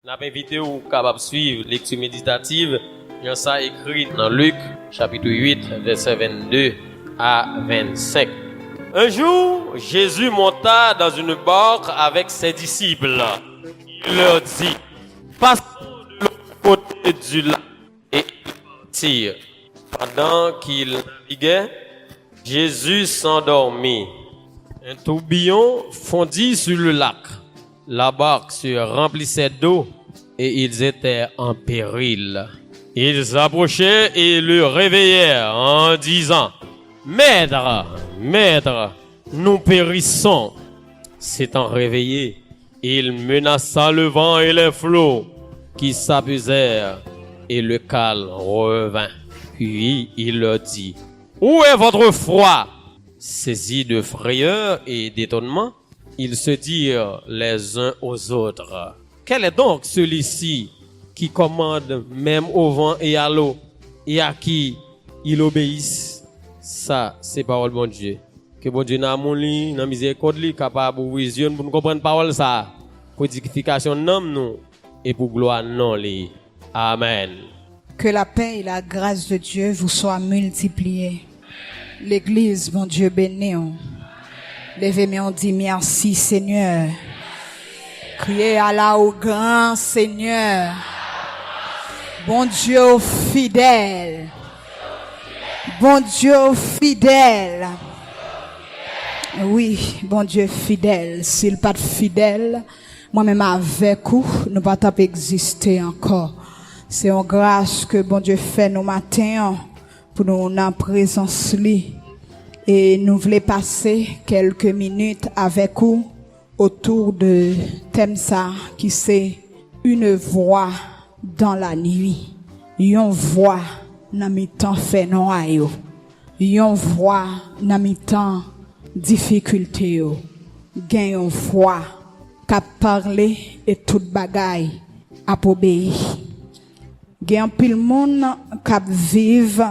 N'a invité ou capable suivre lecture méditative, il y a ça écrit dans Luc chapitre 8 verset 22 à 25. Un jour, Jésus monta dans une barque avec ses disciples. Il leur dit: passons de l'autre côté du lac et partirent. Pendant qu'ils naviguaient, Jésus s'endormit. Un tourbillon fondit sur le lac. La barque se remplissait d'eau et ils étaient en péril. Ils approchaient et le réveillèrent en disant: Maître, Maître, nous périssons. S'étant réveillé, il menaça le vent et les flots qui s'apaisèrent et le calme revint. Puis il leur dit: Où est votre foi? Saisis de frayeur et d'étonnement, ils se dirent les uns aux autres: Quel est donc celui-ci qui commande même au vent et à l'eau et à qui il obéisse? Ça, c'est parole bon Dieu. Que bon Dieu n'a mon lit, n'a miséricorde li, capable de vision pour nous comprendre parole ça. Pour édification nom nous et pour gloire non li. Amen. Que la paix et la grâce de Dieu vous soient multipliées. L'église, bon Dieu béni. Levez-moi, on dit merci Seigneur. Criez à la au grand Seigneur. Bon Dieu fidèle. Bon Dieu fidèle. Oui, bon Dieu fidèle. S'il pas de fidèle, moi-même avec vous, nous pas pas exister encore. C'est en grâce que bon Dieu fait nos matins pour nous en présence lui. Et nous voulons passer quelques minutes avec vous autour de thème ça qui c'est une voix dans la nuit. Une voix dans mi-temps fait non ayo. Une voix dans mi-temps difficulté yo. Gagne une voix qui parler et toute bagaille a obéir. Gagne pile monde qui vive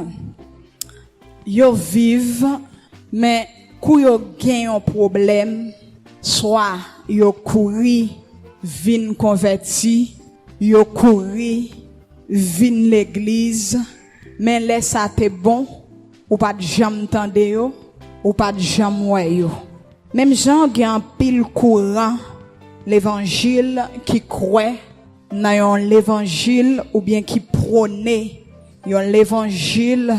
mais quand yo gagne un problème, soit yo couri vin converti, yo couri vin l'église, mais laisse ça te bon ou pas de jam tande yo ou pas de jam wè yo. Même gens gagne pile courant l'évangile qui croit dans l'évangile ou bien qui prône l'évangile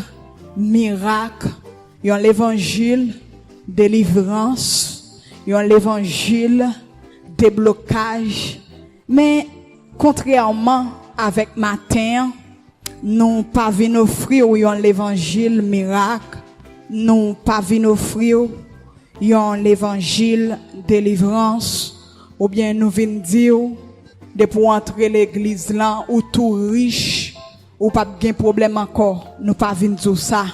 miracle, yon l'évangile délivrance, yon l'évangile déblocage. Mais contrairement avec matin, nous pas vinn offrir yon l'évangile miracle, nous pas vinn offrir yon l'évangile délivrance, ou bien nous vinn dire de pour entrer l'église là ou tout riche ou pas de problème encore, nous pas vinn dire ça.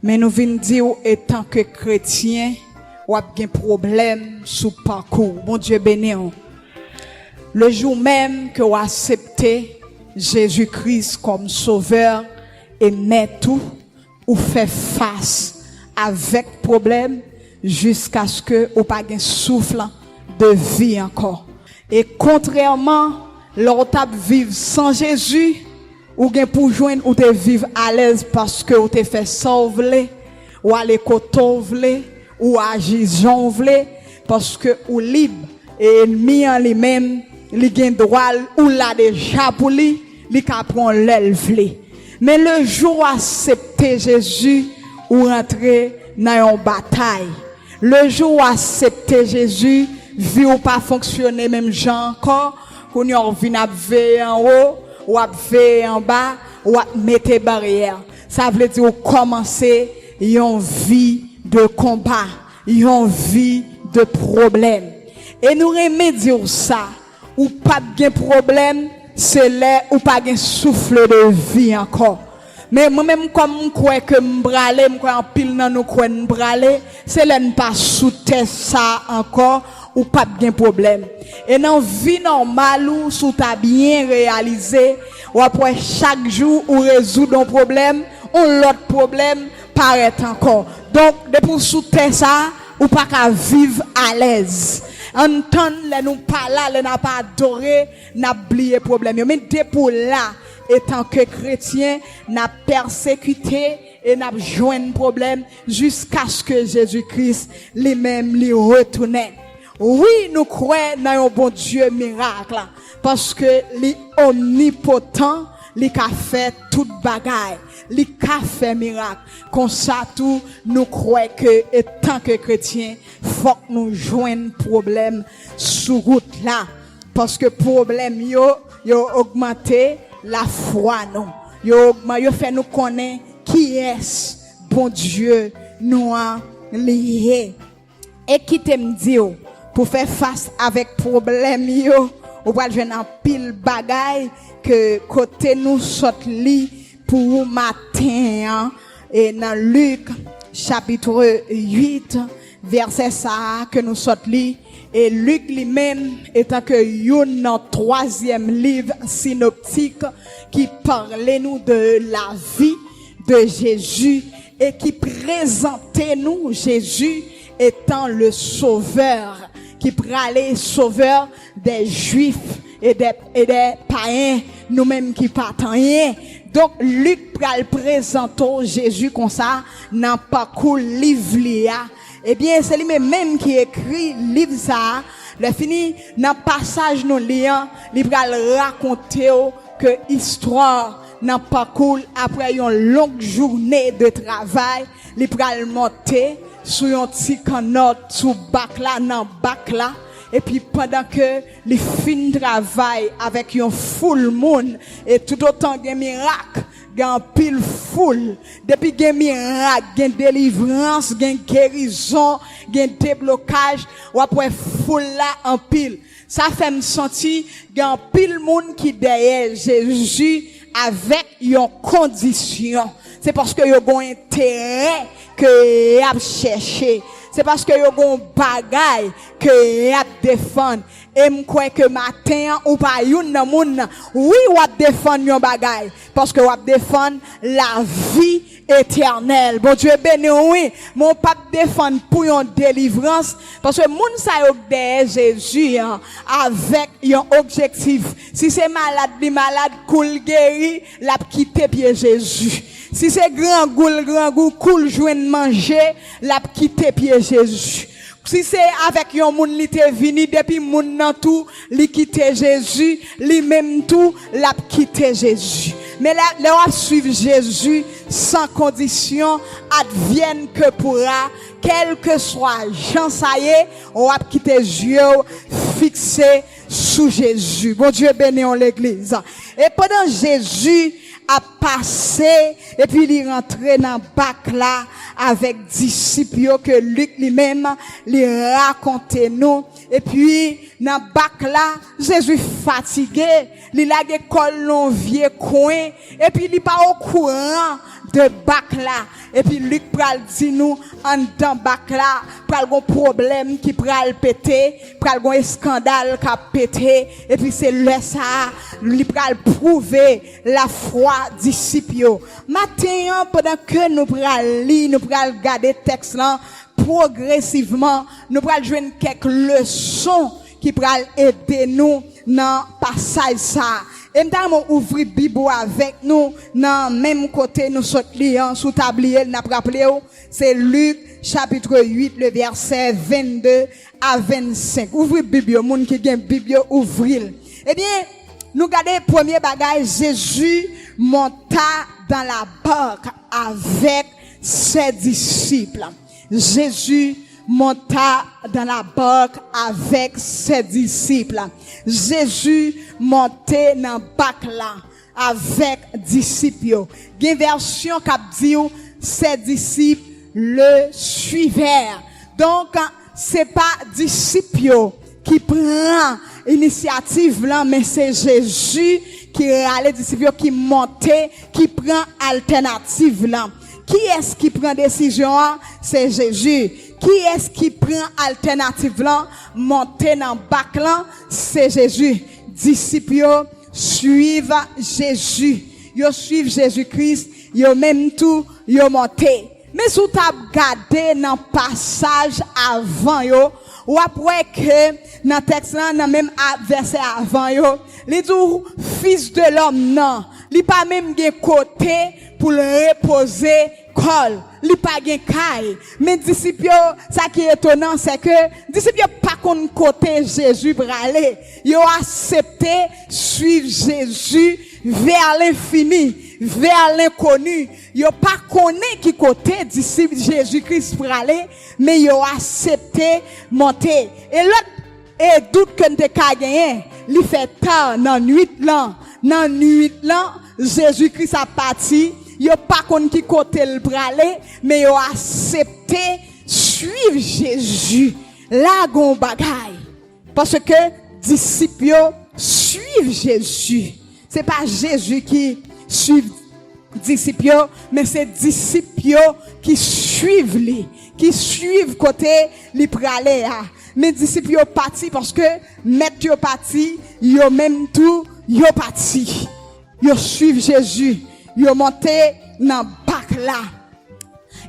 Mais nous venons dire, étant que chrétien, ou a un problème sous parcours. Bon Dieu béni. Le jour même que vous acceptez Jésus-Christ comme sauveur et maître, ou fait face avec problème jusqu'à ce que vous pas un souffle de vie encore. Et contrairement, l'autre vivre sans Jésus, ou gen pour joindre ou te vivre à l'aise parce que ou te fait sauver ou aller côté ou agir jonvler parce que ou libre et ennemi en lui-même li gen droit ou là déjà pour lui ka prend l'elvle. Mais le jour accepter Jésus ou rentrer dans une bataille, le jour accepter Jésus vie ou pas fonctionner même gens encore qu'on y vient veiller en haut ou à faire en bas, ou à mettre barrière. Ça veut dire commencer une vie de combat, une vie de problème. Et nous remédions ça, ou pas de problème, c'est là ou pas de souffle de vie encore. Mais moi-même, comme je crois que m'brale, je crois en pile dans nous croit m'brale, c'est là ne pas soutenir ça encore, ou pas de problème. Et dans vie normale ou sous ta bien réalisé, ou après chaque jour ou résoudre un problème, ou l'autre problème paraît encore. Donc, de pour soutenir ça, ou pas qu'à vivre à l'aise. Entendre les nous pas là, les n'a pas adoré, n'a oublié problème yo. Mais depuis là, étant que chrétien, n'a persécuté et n'a joint problème jusqu'à ce que Jésus-Christ lui-même lui retourne. Oui, nous croyons dans un bon Dieu miracle parce que lui omnipotent, lui a fait toute bagaille, lui a fait miracle. Comme ça tout, nous croyons que étant que chrétien, faut que nous joignons problème sous route là parce que problème yo augmenté la foi non. Yo fait nous connaître qui est bon Dieu nous a lié. Et qui t'aime dire pour faire face avec problème yo, ou va jouer en pile bagaille que côté nous saute li pour matin et dans Luc chapitre 8 verset ça que nous saute li et Luc lui-même étant que yon dans troisième livre synoptique qui parlait nous de la vie de Jésus et qui présentait nous Jésus étant le sauveur qui pralait sauveur des juifs et des païens nous-mêmes qui pas rien. Donc Luc pral présenter Jésus comme ça dans parcours livre là. Eh bien c'est lui-même qui écrit livre ça. Le fini dans passage nous liant, il pral raconter que histoire dans parcours après une longue journée de travail, il pral monter sur un petit canot sous bac là dans bac là et puis pendant que les fin travail avec un full monde et tout autant de miracles gan pile foule depuis gen miracle gen délivrance gen guérison gen déblocage ou après foule là en pile ça fait me sentir gan pile monde qui derrière Jésus avec une condition. C'est parce que yo gon intérêt que y a cherché. C'est parce que yo gon bagay que y a défendre. Et m'crois que matin ou pas yon nan moun oui ou a défendre yon bagay parce que ou a défendre la vie éternelle. Bon Dieu béni oui, mon pas défendre pour yon délivrance parce que moun sa yo derrière Jésus hein, avec yon objectif. Si c'est malade cool guéri, l'a quitter pied Jésus. Si c'est grand goût cool joindre manger, l'a quitter pied Jésus. Si c'est avec yon moun li te vini depuis moun nan tout li quitter Jésus, li même tout l'a quitter Jésus. Mais là on suivre Jésus sans condition, advienne que pourra, quel que soit Jean ça y est, on va quitter yeux fixé sous Jésus. Bon Dieu béni en l'église. Et pendant Jésus a passé et puis il rentré dans bac là avec disciples que Luc lui-même lui racontait nous et puis dans bac là Jésus fatigué il a école non vieux coin et puis il pas au courant de bac là et puis Luc pral dit nous en dans bac là pral gon problème qui pral péter pral gon scandale qui péter et puis c'est là ça il pral prouver la foi disciples. Maintenant pendant que nous pral lire nous pral regarder texte là progressivement nous pral joindre quelques leçons qui pral aider nous dans passage ça. Et m'ta ouvrir Bible avec nous dans même côté nous saute lire sous tablier n'a rappelé c'est Luc chapitre 8 le verset 22 à 25. Ouvrez Bible moun qui gen Bible ouvrir. Eh bien nous regardons premier bagage Jésus monta dans la barque avec ses disciples. Jésus monta dans la barque avec ses disciples. Jésus montait dans la barque là avec disciples. Il y a une version qui dit ses disciples le suivèrent. Donc c'est pas disciples qui prend initiative là mais c'est Jésus qui allait disciples qui montait qui prend alternative là. Qui est-ce qui prend décision? C'est Jésus. Qui est-ce qui prend alternative là? Monter dans bac là, c'est Jésus. Disciples suivent Jésus. Ils suivent Jésus-Christ, ils même tout, ils monté. Mais si tu as regardé dans le passage avant, ou après que dans texte là dans même verset avant yo, il dit fils de l'homme non, il pas même gen côté pour le reposer col, il pas gen caille. Mais disciples ça qui est étonnant c'est que disciples pas kon côté Jésus pour aller, yo accepté suivre Jésus vers l'infini, vers l'inconnu. Yo pas connaît qui côté disciple Jésus-Christ pour aller, mais yo accepté monter. Et l'autre et doute que n'te ka gagner, li fait tard dans nuit là, Jésus-Christ a parti, yo pas connaît qui côté le pour aller, mais yo accepté suivre Jésus. Là gon bagay. Parce que disciples suivent Jésus. C'est pas Jésus qui suit disciples, mais c'est disciples qui suivent lui, qui suivent côté li pralé a. Mais disciples parti parce que maître yo parti, yo même tout yo parti. Yo suivent Jésus, yo monté dans bac là.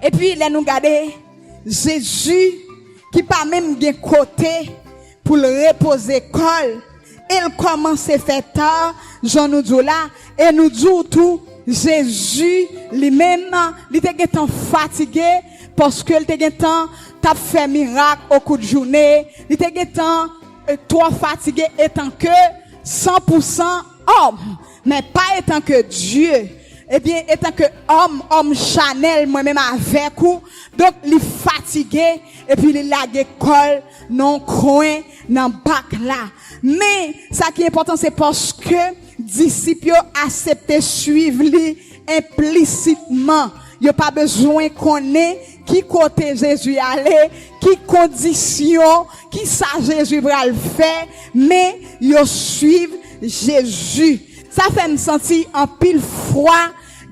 Et puis là nous garder Jésus qui pas même gen côté pour le reposer col. Il commence à faire tard, Jean nous dit là, et nous dit tout, Jésus lui-même, il était fatigué parce que il était t'a fait miracle au cours de journée, il était trop fatigué étant que 100% homme, mais pas étant que Dieu. Eh bien, étant que homme Chanel, moi-même avec vous, donc, il est fatigué, et puis il a des cols, non coin, non bac là. Mais, ça qui est important, c'est parce que, disciples acceptent suivre lui implicitement. Il n'y a pas besoin qu'on ait qui côté Jésus allait, qui condition, qui ça Jésus va le faire, mais ils suivent Jésus. Ça fait me sentir en pile froid.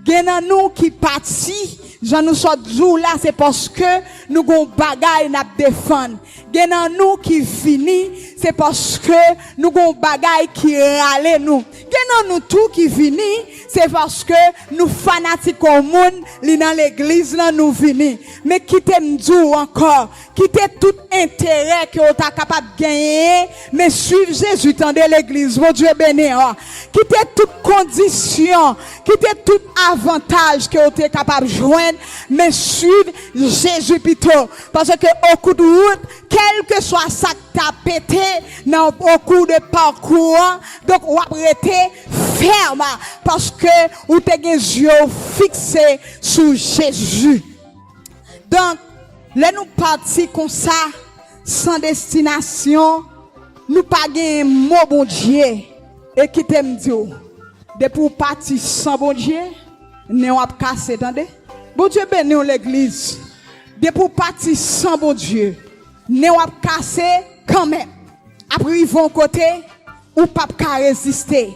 Genan nous qui parti, j'en nous sort jour là, c'est parce que nous gon bagay n'a défendre. Genan nous qui fini, c'est parce que nous gon bagay qui râle nous. Genan nous tout qui fini, c'est parce que nous fanatiques au monde, li dans l'église là nous vini. Mais quittez m'dou encore, quittez tout intérêt que vous êtes capable de gagner, mais suivre Jésus dans l'église, mon Dieu béni. Quittez toute condition, quittez tout avantage que vous êtes capable de joindre, mais suivre Jésus plutôt. Parce que au coup de route, quel que soit ça que t'as pété, au cours de parcours, donc vous arrêtez ferme, parce que vous avez les yeux fixés sur Jésus. Donc, là nous partis comme ça, sans destination, nous pas gagner mot bon Dieu, et qui t'aime dire, depuis partir sans bon Dieu, nous avons cassé, attendez? Bon Dieu béni l'église. Depuis partir sans bon Dieu, nous avons cassé quand même. Après, ils vont côté, ou pas résister.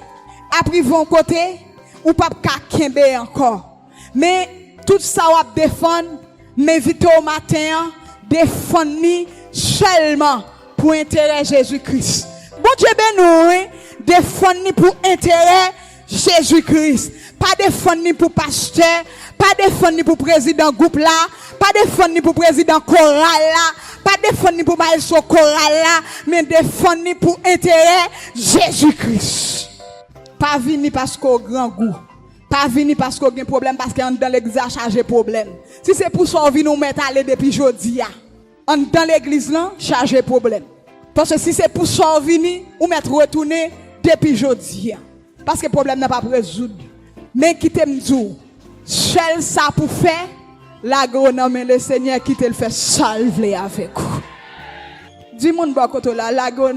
Après, ils vont côté, ou pas kembe encore. Mais, tout ça, on va défendre, mais vite au matin, défendre seulement pour intérêt Jésus-Christ. Bon Dieu béni, défendre pour intérêt Jésus-Christ. Pas défendre pour pasteur, pas défendre pour président groupe là, pas défendre pour président choral là, pas défendre pour maïso choral là, mais défendre pour intérêt Jésus-Christ. Pas venir parce qu'on grand goût. Pas venir parce qu'on a un problème, parce qu'on dans l'église à charger problème. Si c'est pour ça qu'on vient nous mettre à aller depuis jeudi, on dans l'église là, charger problème. Parce que si c'est pour ça qu'on vient, ou mettre retourner depuis jeudi. Parce que le problème n'est pas résoudre. Mais qui t'aime dire, seul ça pour faire, la gonome le Seigneur qui te le fait salver avec vous. Dis-moi bon côté là, la go.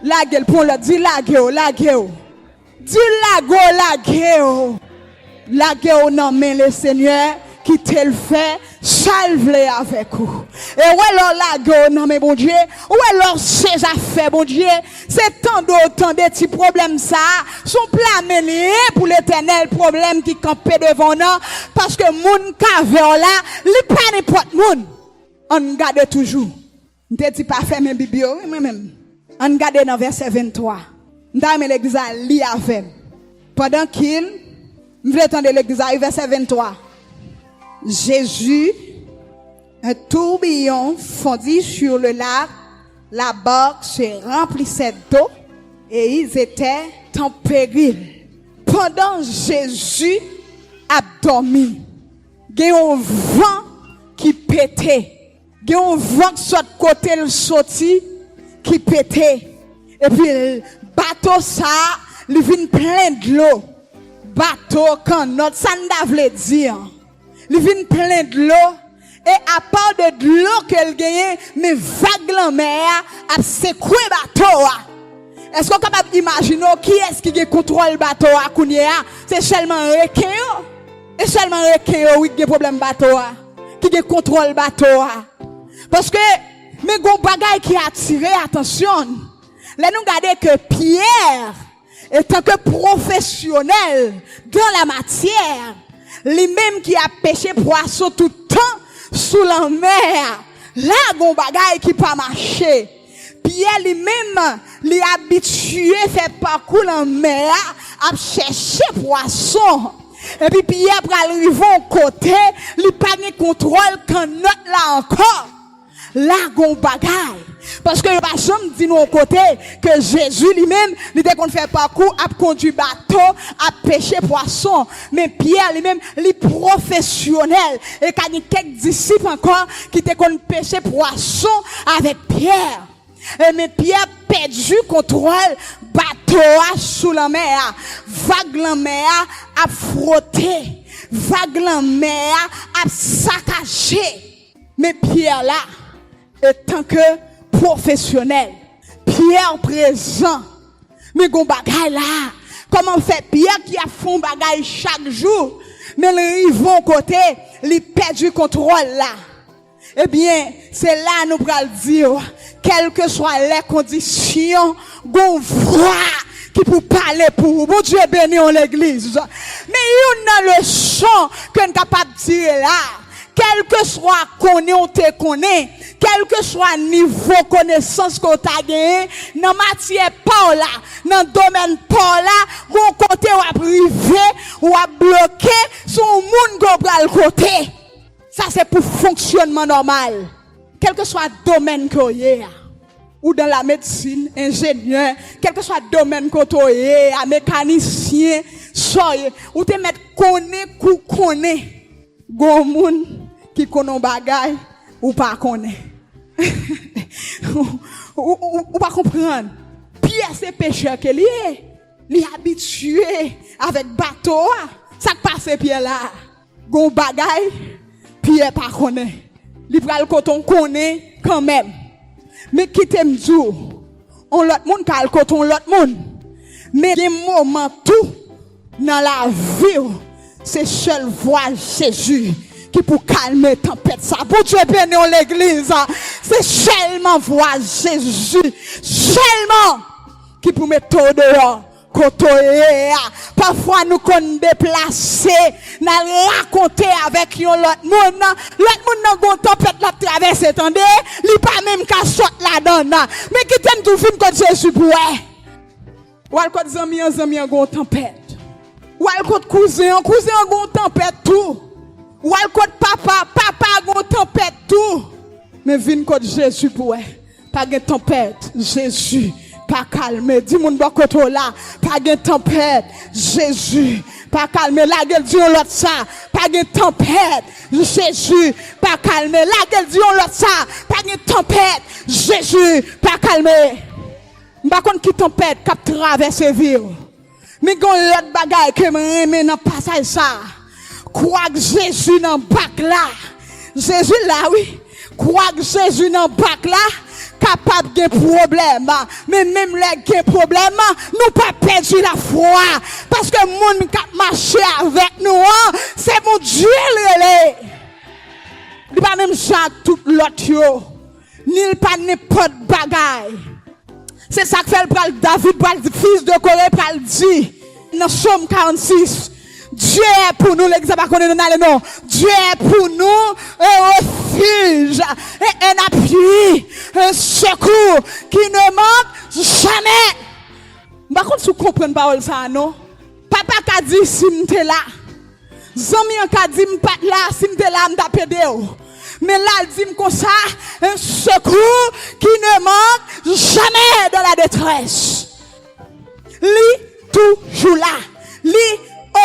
La gueule pour le dit la gueule. Dis la gueule. La gueule non mais le Seigneur qui te le fait salver avec vous. Et ouais la gueule non mais bon Dieu, ouais alors ces affaires bon Dieu, c'est tant de petits problèmes ça, sont plamenés pour l'éternel problème qui campe devant nous parce que moun caveur là, li pas n'importe moun. On garde toujours. M'te dit pas fermer biblio moi-même. On garde dans verset 23. M'ta l'église à li avec. Pendant qu'il m'veut attendre l'église à verset 23. Jésus Un tourbillon fondit sur le lac, la barque se remplissait d'eau et ils étaient en péril. Pendant Jésus a dormi, il y a un vent qui pétait, il y a un vent qui soit côté le sorti qui pétait. Et puis le bateau ça, il vient plein de l'eau. Bateau quand notre ça ne veut dire. Il vient plein de l'eau. Et à part de l'eau qu'elle gagne, mais vague la mer a secoué bateau. Est-ce qu'on est capable d'imaginer qui est-ce qui contrôle le bateau à Kounia? C'est seulement Rekeo. Et seulement Rekeo, oui, qui a problème bateau. Qui contrôle le bateau. Parce que, mais gon bagay qui a attiré attention. Là, nous regardons que Pierre, étant que professionnel dans la matière, lui-même qui a pêché poisson tout le temps, sous la mer, là, gon bagay qui pas marché. Pierre lui-même, lui habitué fait parcours en mer, à chercher poisson. Et puis Pierre pral arriver au côté, lui pas de contrôle quand notre là encore. Là, gon bagay. Parce que pas jamais dit nous au côté que Jésus lui-même, il était qu'on fait parcours, a conduit bateau, a pêché poisson. Mais Pierre lui-même, il est professionnel. Et quand il y a quelques disciples encore qui étaient qu'on pêcher poisson avec Pierre. Et mais Pierre perdu contrôle bateau sous la mer. Vague la mer a frotté. Vague la mer a saccagé. Mais Pierre là, étant que professionnel, Pierre présent, mais gon bagay là, comment fait Pierre qui a fond bagay chaque jour, mais le rivon côté, il perd du contrôle là. Eh bien, c'est là nous pral dire, quelles que soient les conditions, gon voix qui pour parler pour vous. Bon Dieu béni en l'église. Mais il y a une leçon que nous capable de tirer là. Quel que soit connaît ou te connaît, quel que soit niveau connaissance qu'on t'a gagné, dans matière pas là, dans domaine pas là, mon côté ou à privé, ou à bloquer, son monde qu'on prend le côté. Ça c'est pour fonctionnement normal. Quel que soit domaine qu'on y est, ou dans la médecine, ingénieur, quel que soit domaine qu'on y est, mécanicien, soyez, ou te mettre connaît, ou connaît, gon moun qui connaît bagay, ou pas connaît. ou pas comprendre. Pierre c'est pécheur que lui est. Il est habitué avec bateau. Ça passe Pierre là. Gon bagay, Pierre pas connaît. Il pral coton connaît quand même. Mais qui t'aime dire, on l'autre monde kal coton l'autre monde. Mais des moments tout dans la vie, c'est seule voix Jésus qui pour calmer tempête ça. Pour Dieu béni en l'église, c'est seulement voix Jésus, seulement qui pour mettre dehors. Parfois nous qu'on déplacer, nous raconter avec l'autre monde n'a gon tempête la traverser, attendez, li pas même qu'à sortir là-dedans. Mais qui t'aime tout film que Jésus pour ou al côté zami gon tempête. Ou al côté cousin gon tempête tout. Ou al côté papa gon tempête tout. Mais vinn côté Jésus pour pas de tempête, Jésus pas calmer, dis moun bon côté là, pas de tempête, Jésus pas calmer, la gueule dit l'autre ça, pas de tempête, Jésus pas calmer, la gueule dit l'autre ça, pas de tempête, Jésus pas calmer. M'pa konn qui tempête k'ap traverser ville. Mais gon l'autre bagay que m'aime dans passage ça. Crois que Jésus dans bac là. Jésus là oui. Crois que Jésus dans bac là capable de problème. Mais même les problèmes, nous pas perdu la foi parce que monde qui marché avec nous, c'est mon Dieu relé. Il pas même Jacques tout l'autre yo. Ni pas n'importe bagay. C'est ça que fait le David, le fils de Corée, le dit dans Somme 46. Dieu est pour nous, l'exemple qu'on est dans le nom. Dieu est pour nous un refuge, un appui, un secours qui ne manque jamais. Par contre, si vous comprenez pas ça, non? Papa a dit si m'te là. Zami a dit m'pat là, si m'te là, m'ta pédé. Mais là, il dit comme ça, un secours qui ne manque jamais dans la détresse. Lui, toujours là. Lui,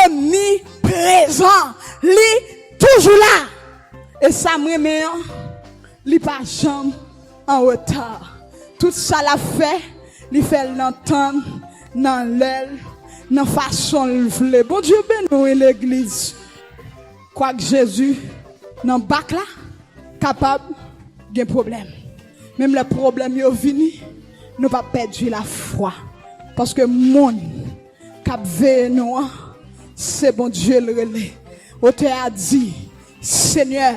omniprésent. Lui, toujours là. Et ça me remet, lui pas jamais en retard. Tout ça l'a fait, lui fait l'entendre dans l'aile, dans la façon de le. Bon Dieu bénit l'église. Quoi que Jésus, dans le bac là, capable de problème. Même le problème est venu, nous pas perdre la foi. Parce que mon cap veille nous, c'est bon Dieu le relais. Auteur a dit, Seigneur,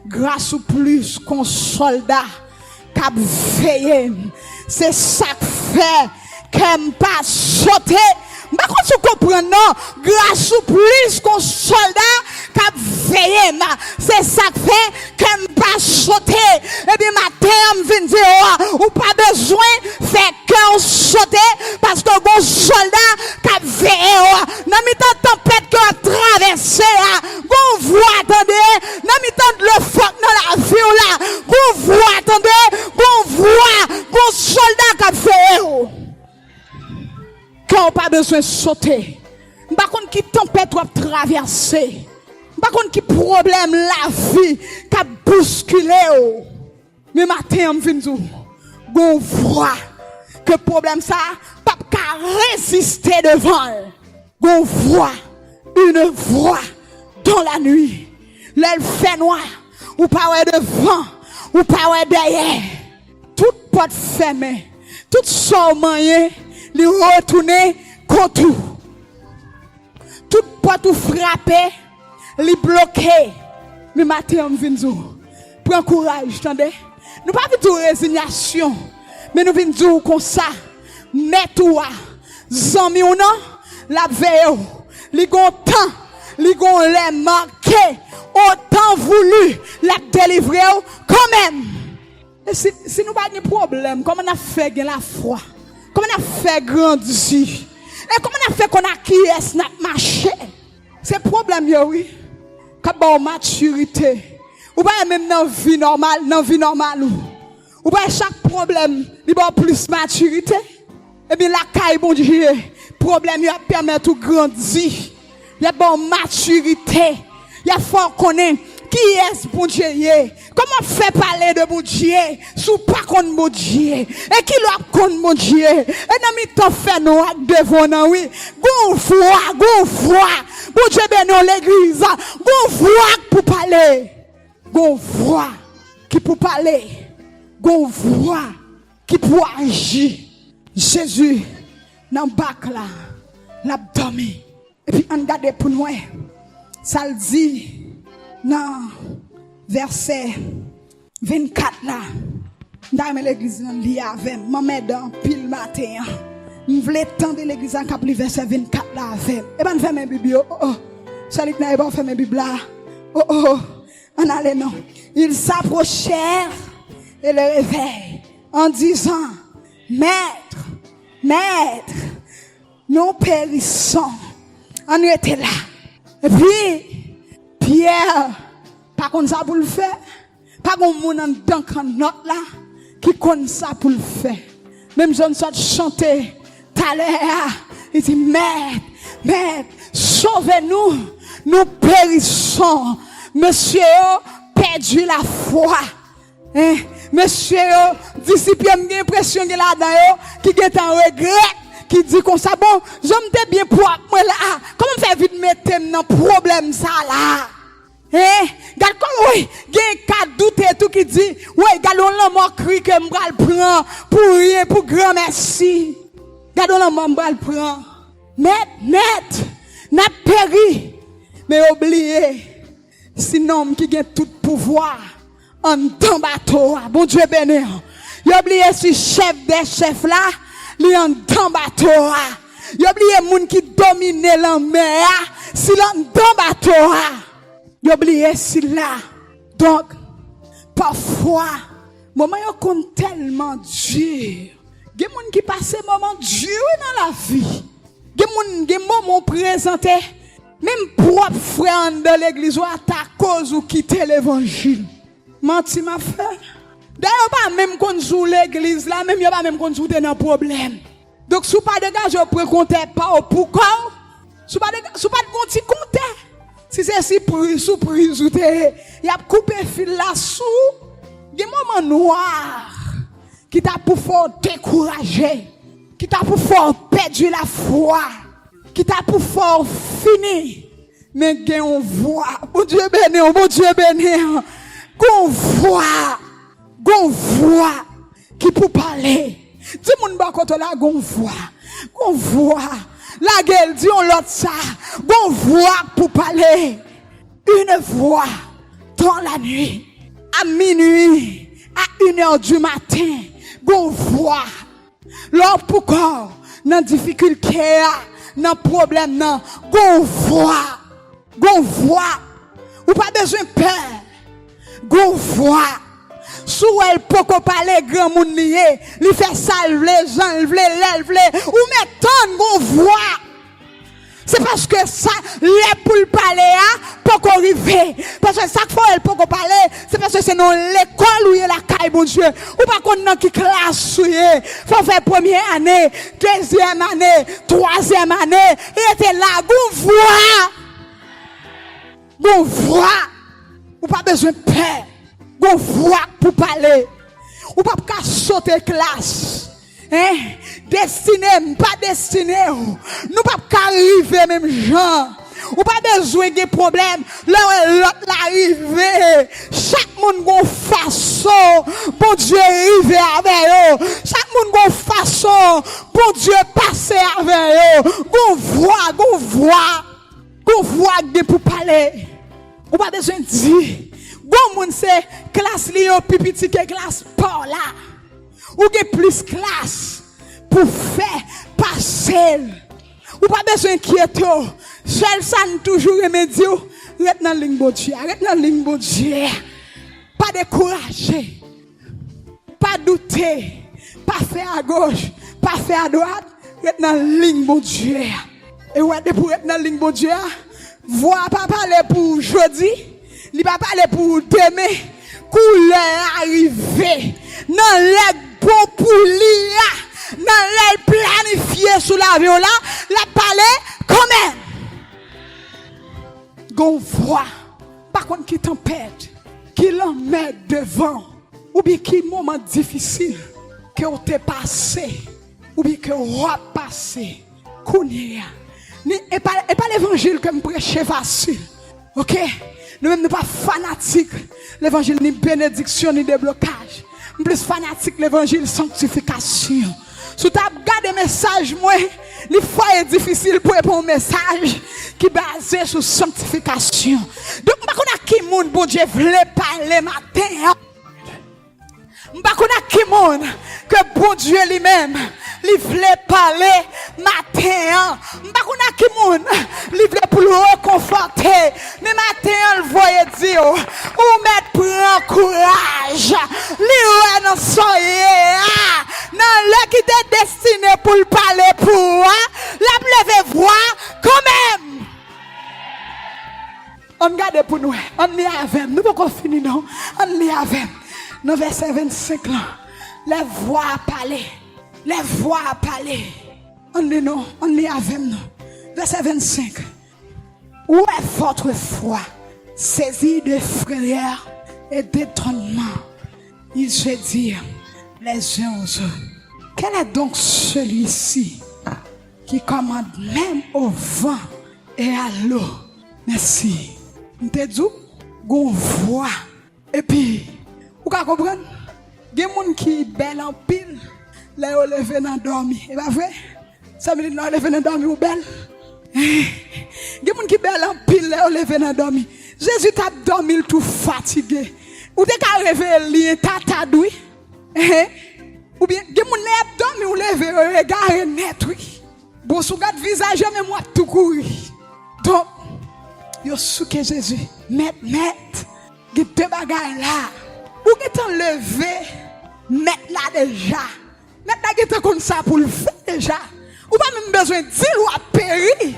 grâce ou plus qu'un soldat cap veille, c'est ça que fait qu'elle pas sauter. Par contre, tu comprends, non? Grâce ou plus qu'un soldat qui a veillé, c'est ça qui fait qu'elle pas sauter. Et bien, matin, je viens dire, ou pas besoin de faire qu'un sauter, parce que bon soldat qui a veillé, dans mi temps tempête qui a traversé, bon voix, attendez, dans mi temps de le fuck dans la vie, là, bon voix, attendez, bon voix, bon soldat qui a veillé. Quand on pas besoin de sauter. Par contre, qui tempête ou traverser. Par contre, qui problème la vie qui a bousculé. Mais matin, on vient dire, on voit que problème ça, pas qu'à résister devant. On voit une voix dans la nuit. L'aile fait noir, ou pas ouais devant, ou pas ouais derrière. Toute porte fermée, toute sommée. Li retourner contre tout. Toute porte frappée, li bloqué. Mais matin on vient dire, prends courage, attendez. Nous pas venir résignation, mais nous venons dire comme ça, mets-toi, zami ou non, la veille, li gon temps, li gon les marqué, autant voulu la délivrer quand même. Et si nous pas de problème, comment on a fait la foi? Comment on a fait grandir? Et comment on a fait qu'on a acquiesce notre marché? C'est problème, oui. Quand on a maturité, ou pas même dans la vie normale, ou pas chaque problème, il y a plus maturité. Et bien la caille, bon Dieu, problème, il permet de grandir. Il y a bonne maturité. Il y a fort connaître. Qui est bon Dieu? Comment fait parler de bon Dieu sous pas contre bon Dieu? Et qui l'a contre bon Dieu? Et dans mi temps fait nous devant oui. Gon foi. Bon Dieu bénit l'église. Gon foi pour parler. Gon foi qui pour parler. Gon foi qui pour agir. Jésus dans bac là, l'abdomen. Et puis on regarde pour nous. Ça le dit dans verset 24 là. Dans l'église li avec maman dans pile matin. Je voulais tendre l'église en cap verset 24 là avec. Et ben faire mes bibi oh. Salut na pas faire mes bibi là. Oh. On allait non. Ils s'approchèrent et le réveillent en disant Maître, nous périssons. On était là. Et puis Pierre, pas comme ça pour le faire. Pas comme mon dans quand note là qui comme ça pour le faire. Même John soit chanter tout à l'heure, il dit Maître, sauvez-nous, nous périssons. Monsieur perdu la foi. Monsieur disciple j'ai l'impression que là dedans qui est en regret. Qui dit comme ça, bon, j'aime bien pour moi là. Comment faire vite mettre dans problème ça là? Regarde comme oui, il y a un cas doute et tout qui dit, oui, regarde l'homme crie que m'bral prend pour rien, pour grand merci. Regarde l'homme m'bral prend. Net, n'a péri. Mais oubliez, sinon qui a tout pouvoir en dans bateau. Bon Dieu béni. Il oublié si chef des chefs là. Li en dans bateau. Yo oublié moun qui domine la mer, si l'en dans bateau. Yo oublié si là. Donc parfois moment yo compte tellement dur. Gen moun qui passe moment dur dans la vie. Gen moment présenté même propre frère dans l'église ou à ta cause ou quitter l'évangile. Menti ma frère. D'ailleurs, pas même qu'on joue l'église là, même pas même qu'on joue dans problème. Donc, si vous pas dégagé, vous pouvez compter pas pourquoi. Si vous pas de compter. Si c'est surprise, ou il a coupé fil là sous. Il y a un moment noir qui t'a pour faire décourager, qui t'a pour faire perdre la foi, qui t'a pour faire finir. Mais il y a une voix. Bon Dieu béni, bon Dieu béni. Gon voix qui peut parler. Dis moun ba koto la gon voix. La gueule dit on l'autre ça. Gon voix pour parler. Une voix dans la nuit, à minuit, à 1h du matin. Gon voix. L'homme pourquoi dans difficulté, dans problème nan, gon voix. Ou pas besoin de peur. Gon voix. Sous elle peut parler grand monde lié, li fait salve les gens, ou metton gon voix. C'est parce que ça les pour parler pour arriver. Parce que chaque fois elle peut parler, c'est parce que c'est dans l'école où il y a la caille bon Dieu. Ou pas qu'on dans qui classe faut faire première année, deuxième année, troisième année, et était là gon voix. Ou pas besoin de peur. Gon voix pour parler. Ou pas qu'à sauter classe. Destiné, pas destiné. Nous pas qu'à arriver même gens. Ou pas besoin de problème. Là l'autre l'arriver. Chaque monde gon façon. Bon Dieu arriver avec eux. Chaque monde gon façon. Bon Dieu passer avec eux. Gon voix pour parler. Ou pas besoin de dire. Bon moun c'est classe li yo pipiti que classe par là. Ou gen plus classe pour faire passer. Ou pas besoin inquiéter. Seul ça nous toujours remédier. Rete dans ligne bon Dieu. Pas décourager. Pas douter. Pas faire à gauche, pas faire à droite. Rete dans ligne bon Dieu. Et ouais pour rete dans ligne bon Dieu. Voix pas parler pour jeudi. Il va parler pour demain, couleur arrivé, dans les bon pour l'IA, dans les planifié sous l'avion là, la parler quand même. Gon voix, par contre qui tempête, qui l'emmène devant, ou bien qui moment difficile, que vous t'es passé, ou bien que vous avez passé, kounia. Et pas l'évangile que je prêche facile, ok? Nous-mêmes ne sommes pas fanatiques. L'évangile ni bénédiction ni déblocage. Nous sommes plus fanatiques l'évangile sanctification. Si tu as regardé le message, moi, les fois est difficile pour répondre au message qui est basé sur sanctification. Donc, je ne sais pas qui monde, bon Dieu, voulait parler matin. Je ne sais pas qui monde que bon Dieu lui-même, il voulait parler matin. Je ne sais pas qui monde, il voulait pour le reconforter. Mais matin, il voyait dire, ou mettre prend courage. Lui, non, soyez, non, le qui était destiné pour le parler pour, la levez voix quand même. On garde pour nous, on est avec, nous ne pouvons pas finir, non, on est avec. Dans verset 25 là, les voix parler. Les voix parler. On est avec nous. Verset 25. Où est votre foi? Saisie de frayeur et d'étonnement. Ils se dirent les uns aux autres. Quel est donc celui-ci qui commande même au vent et à l'eau? Merci. On te dit, on voit. Et puis, vous comprenez? Il y a des gens qui sont belles en pile. Là, ils sont levés dans dormir. C'est pas vrai? Ça veut dire qu'ils sont levés dans dormir ou belle? Il y a des gens qui sont belles en pile. Là, ils sont levés dans dormir. Jésus t'a dormi tout fatigué. Ou t'es qu'à réveiller, t'as doué. Ou bien, il y a des gens qui dormi ou levé, regardez net, oui. Bon, si vous regardez le visage, même moi, tout courir. Donc, yo souke Jésus. Met, il y a deux bagages là. Ou qui t'en levé, mettre là déjà. Mettre là qui t'en comme ça pour le faire déjà. Ou pas même besoin de dire ou à périr.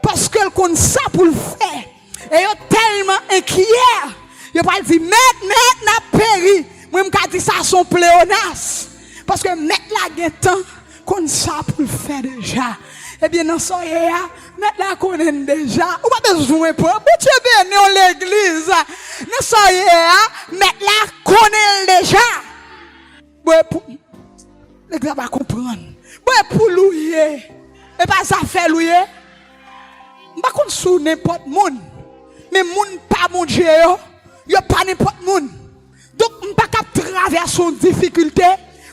Parce que le comme ça pour le faire. Et yo tellement inquiet. Il va dire, mettre n'a péri. Moi, je dis ça son pléonas. Parce que mettre la guetan, qu'on ça pour le faire déjà. Eh bien, dans son yéa, mettre la connaît déjà. Ou pas besoin pour. Bon Dieu béni en l'église. Dans son yéa, mettre la connaît déjà. Bon, pour. L'église va comprendre. Bon, pour louer. Et pas ça fait louer. Pas qu'on sous n'importe monde. Mais monde pas mon Dieu. Yo pas n'importe monde. Donc, je ne peux pas traverser une difficulté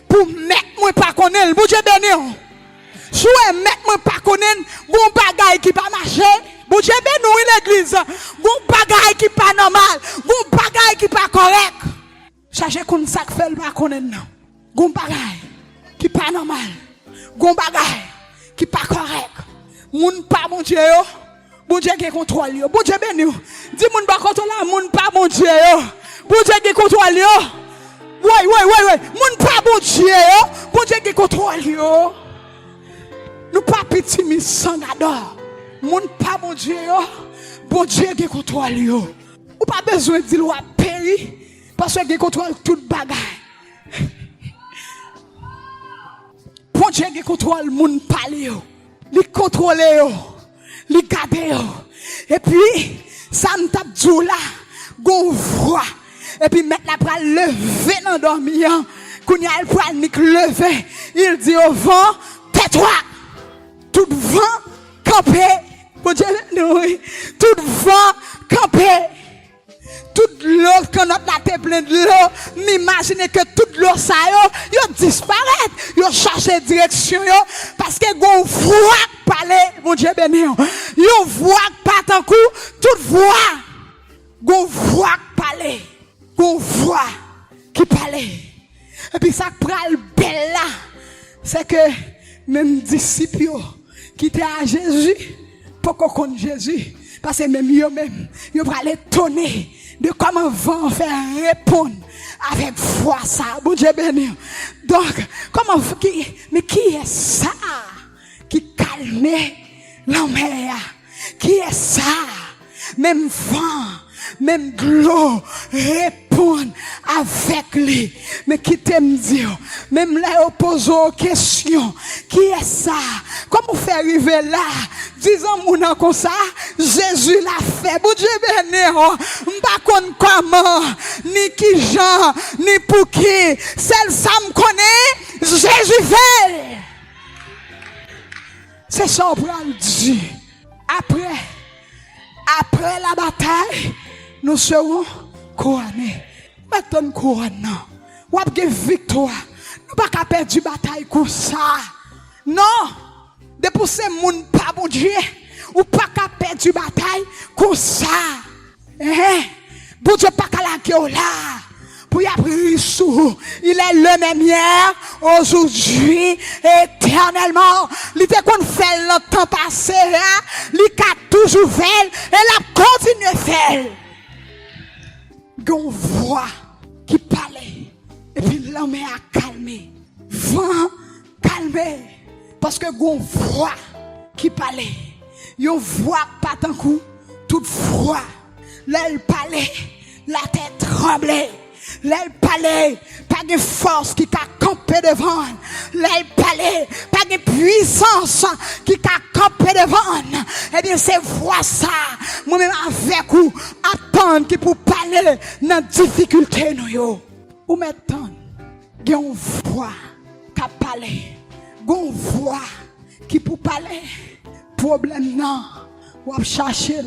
pour mettre moi pas connaître. Bon Dieu béni. Si vous mettre moi pas connaître, bon bagay qui pas marcher. Bon Dieu béni l'église. Bon bagay qui pas normal. Bon bagay qui pas correct. Sachez qu'on ça fait le pas connaître non. Bon bagay qui pas normal. Bon bagay qui pas correct. Moun pas mon Dieu. Bon Dieu qui contrôle yo. Bon Dieu béni. Dis moun pas contrôle, moun pas mon Dieu. Bon Dieu qui contrôle yo. Oui. Moun pas bon Dieu yo. Bon Dieu qui contrôle yo. Nous pas petit mis sans adore. Moun pas bon Dieu yo. Bon Dieu qui contrôle yo. Ou pas besoin de dire ou péri parce que qui contrôle toute bagaille. Bon Dieu qui contrôle moun parler yo. Li contrôle yo. Li garde yo. Et puis ça me tape dou là. Gon voix. Et puis mettre la bras lever dans dormir. Quand il a le bras lever, il dit au vent, tais-toi. Tout vent campé. Bon Dieu, oui. Tout vent campé. Toute l'eau, quand notre la tête pleine de l'eau, m'imaginez que toute l'eau ça yo disparaît. Yo cherche direction yo parce que gon voix parler, mon Dieu béni. Yo voix pas tant coup, toute voix. Gon voix parler. Gon voix qui parlait. Et puis ça pral belle là, c'est que même disciples qui étaient à Jésus, pour qu'on connaisse Jésus, parce que même yo pral étonner de comment vont faire répondre avec foi ça. Bon Dieu béni. Donc, comment qui est ça qui calme la mer? Qui est ça? Même vent, même de l'eau répondre avec lui. Mais qui t'aime dire, même là, pose aux questions. Qui est ça? Comment vous faire arriver là? Disons, mon comme ça, Jésus l'a fait. Bon Dieu béni, m'pas comment, ni qui Jean, ni pour qui. Celle ça me connaît, Jésus fait. C'est ça on peut le dire. Après la bataille, nous serons couronnés. Maintenant, couronne. Ou avez victoire. Nous pas qu'à perdre la bataille comme ça. Non. De pousser moun pas bon Dieu. Ou pas qu'à perdre la bataille comme ça. Bon Dieu pas qu'à la gueule là. Pour y apprendre sous. Il est le même hier, aujourd'hui, éternellement. Il était qu'on fait le temps passé, il a toujours fait, et la continue à faire. Gon voix qui parlait, et puis l'homme a calmé. Vent calmé. Parce que gon voix qui parlait. Yon voix pas tant coup, toute voix. L'elle parlait, la tête tremblait. L'aile parlait, pas de force qui t'a campé devant. L'aile parlait, pas de puissance qui t'a campé devant. Eh bien, c'est voir ça. Moi-même avec vous, attendre qui pour parler dans difficulté nous yo. Ou maintenant, il y a une voix qui parle. Il y a une voix qui pour parler. Problème non, ou chercher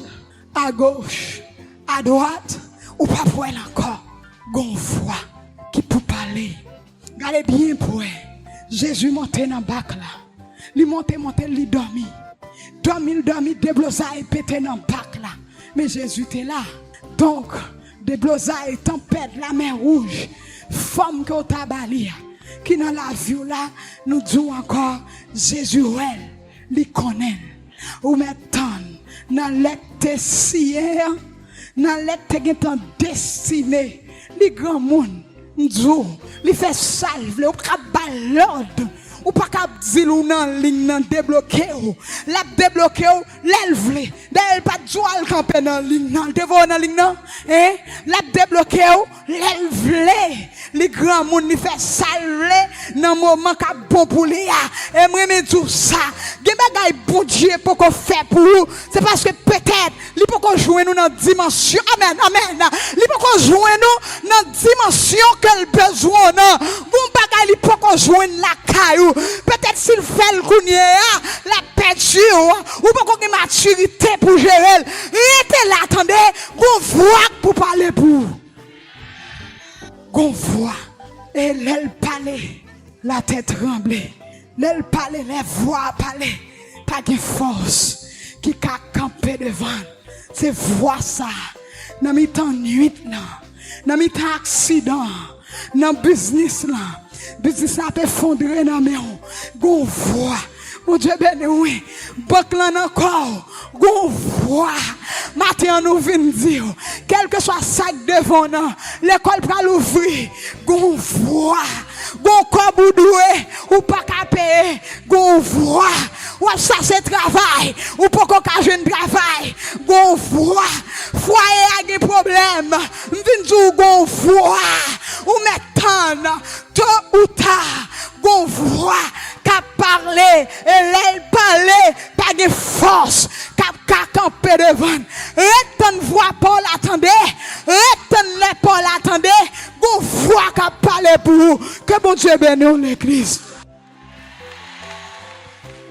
à gauche, à droite, ou pas pour elle encore. Gon voix qui pour parler. Regardez bien pour elle. Jésus montait dans le bac là. Il montait, il dormit. Dormi, déblosaille pété dans le bac là. Mais Jésus était là. Donc, déblosaille, tempête, la mer rouge, femme qui au tabalia, qui dans la vie là, nous disons encore, Jésus, elle, il connaît. Ou maintenant, dans l'été sien, dans l'été qui est destiné, les grands monde, nous, les fait salve, les l'ordre, ou pas cap dire ou nan ligne nan débloquer ou. La débloquer ou, l'elvle. D'ailleurs pas joual camper dans ligne nan, te voit dans ligne nan, hein? La débloquer ou, l'elvle. Les grands moun ni fait salve dans moment ka bon pour li a. Et moi me tout ça. Gen bagay bon Dieu pour qu'on fait pour vous. C'est parce que peut-être li pour qu'on joue nous dans dimension. Amen, amen. Li pour qu'on joue nous dans dimension que le besoin non. Bon bagay li pour qu'on joue la caillou. Peut-être s'il fait le kounye la perdu ou pour qu'on ait maturité pour gérer. Restez là, attendez, gon voix pour parler pour. Gon voix et l'elle parlait, la tête tremblait. L'elle parlait, les voix parlaient. Pas de force qui a campé devant. C'est voix ça. Dans mi temps nuit là, dans mi temps accident, dans business là. Business a effondré dans mes gon voix. Mon Dieu béni oui. Banque là encore. Gon voix. Matin nous vient dire quel que soit sac devant nous, l'école va l'ouvrir. Gon voix. Gon koboudoué ou pas qu'à payer. Gon voix. Ou ça c'est travail ou pas qu'on jeune travail. Gon voix. Foyer a des problèmes. Vinn dire gon voix. Ou maintenant tôt ou tard gon voix qu'a parler et elle parler pas de force qu'a camper devant. Reten voix Paul attendez, reten les Paul attendez, gon voix qu'a parler pour vous. Que bon Dieu bénisse l'église.